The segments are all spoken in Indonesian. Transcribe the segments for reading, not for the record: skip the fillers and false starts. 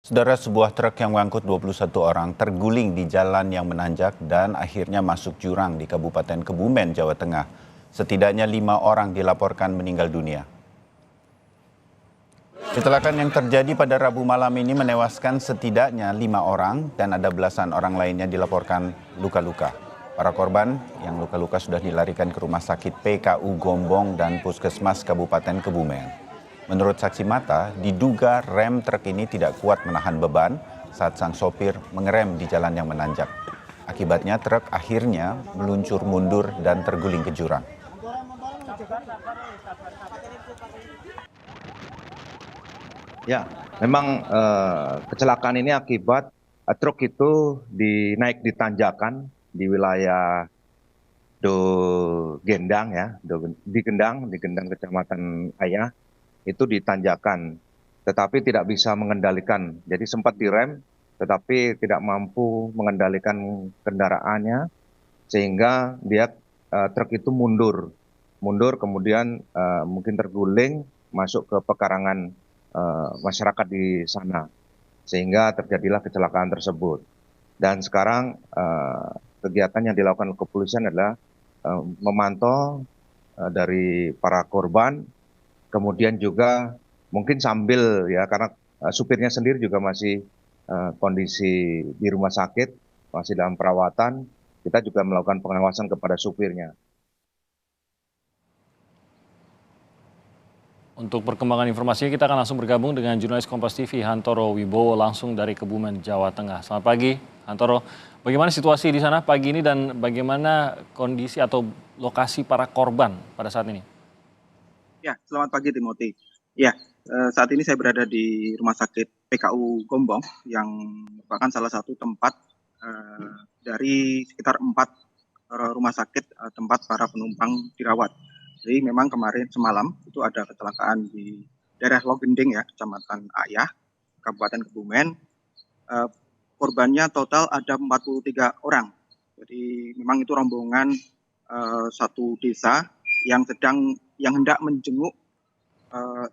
Saudara, sebuah truk yang mengangkut 21 orang terguling di jalan yang menanjak dan akhirnya masuk jurang di Kabupaten Kebumen, Jawa Tengah. Setidaknya 5 orang dilaporkan meninggal dunia. Kecelakaan yang terjadi pada Rabu malam ini menewaskan setidaknya 5 orang dan ada belasan orang lainnya dilaporkan luka-luka. Para korban yang luka-luka sudah dilarikan ke Rumah Sakit PKU Gombong dan Puskesmas Kabupaten Kebumen. Menurut saksi mata, diduga rem truk ini tidak kuat menahan beban saat sang sopir mengerem di jalan yang menanjak. Akibatnya truk akhirnya meluncur mundur dan terguling ke jurang. Ya, memang kecelakaan ini akibat truk itu naik di tanjakan di wilayah Gendang ya, di Gendang Kecamatan Ayah, itu ditanjakan, tetapi tidak bisa mengendalikan. Jadi sempat direm, tetapi tidak mampu mengendalikan kendaraannya, sehingga dia truk itu mundur kemudian mungkin terguling masuk ke pekarangan masyarakat di sana, sehingga terjadilah kecelakaan tersebut. Dan sekarang kegiatan yang dilakukan kepolisian adalah memantau dari para korban, kemudian juga mungkin sambil ya, karena supirnya sendiri juga masih kondisi di rumah sakit, masih dalam perawatan, kita juga melakukan pengawasan kepada supirnya. Untuk perkembangan informasinya kita akan langsung bergabung dengan jurnalis Kompas TV Hantoro Wibowo langsung dari Kebumen, Jawa Tengah. Selamat pagi, Hantoro. Bagaimana situasi di sana pagi ini dan bagaimana kondisi atau lokasi para korban pada saat ini? Ya, selamat pagi Timothy. Ya, saat ini saya berada di Rumah Sakit PKU Gombong yang merupakan salah satu tempat dari sekitar 4 rumah sakit tempat para penumpang dirawat. Jadi memang kemarin semalam itu ada kecelakaan di daerah Logending ya, Kecamatan Ayah, Kabupaten Kebumen. Korbannya total ada 43 orang. Jadi memang itu rombongan satu desa yang hendak menjenguk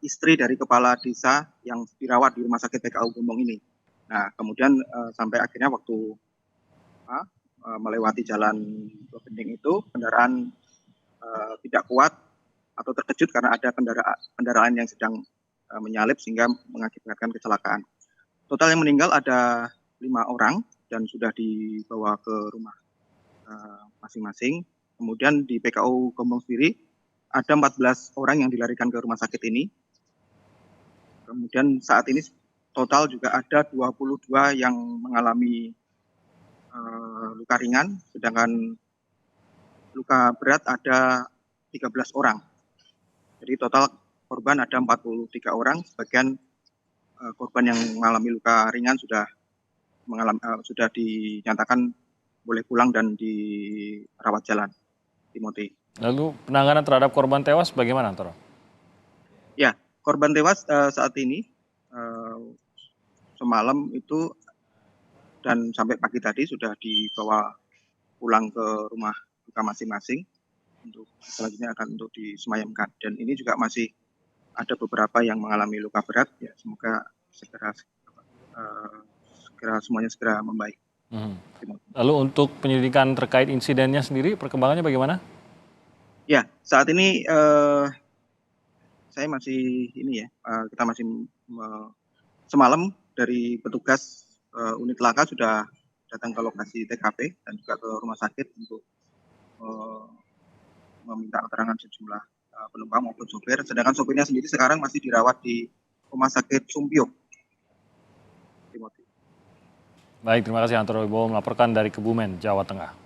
istri dari kepala desa yang dirawat di Rumah Sakit PKU Gombong ini. Nah, kemudian sampai akhirnya waktu melewati jalan Logending itu kendaraan tidak kuat atau terkejut karena ada kendaraan yang sedang menyalip sehingga mengakibatkan kecelakaan. Total yang meninggal ada 5 orang dan sudah dibawa ke rumah masing-masing. Kemudian di PKU Gombong sendiri ada 14 orang yang dilarikan ke rumah sakit ini. Kemudian saat ini total juga ada 22 yang mengalami luka ringan, sedangkan luka berat ada 13 orang. Jadi total korban ada 43 orang, sebagian korban yang mengalami luka ringan sudah dinyatakan boleh pulang dan dirawat jalan. Timothy. Lalu penanganan terhadap korban tewas bagaimana, Antoro? Ya, korban tewas saat ini semalam itu dan sampai pagi tadi sudah dibawa pulang ke rumah duka masing-masing untuk selanjutnya akan untuk disemayamkan. Dan ini juga masih ada beberapa yang mengalami luka berat. Ya, semoga segera semuanya segera membaik. Lalu untuk penyelidikan terkait insidennya sendiri, perkembangannya bagaimana? Ya, saat ini saya masih kita masih semalam dari petugas unit laka sudah datang ke lokasi TKP dan juga ke rumah sakit untuk meminta keterangan sejumlah penumpang maupun sopir. Sedangkan sopirnya sendiri sekarang masih dirawat di Rumah Sakit Sumpio. Baik, terima kasih Antoro Wibowo melaporkan dari Kebumen, Jawa Tengah.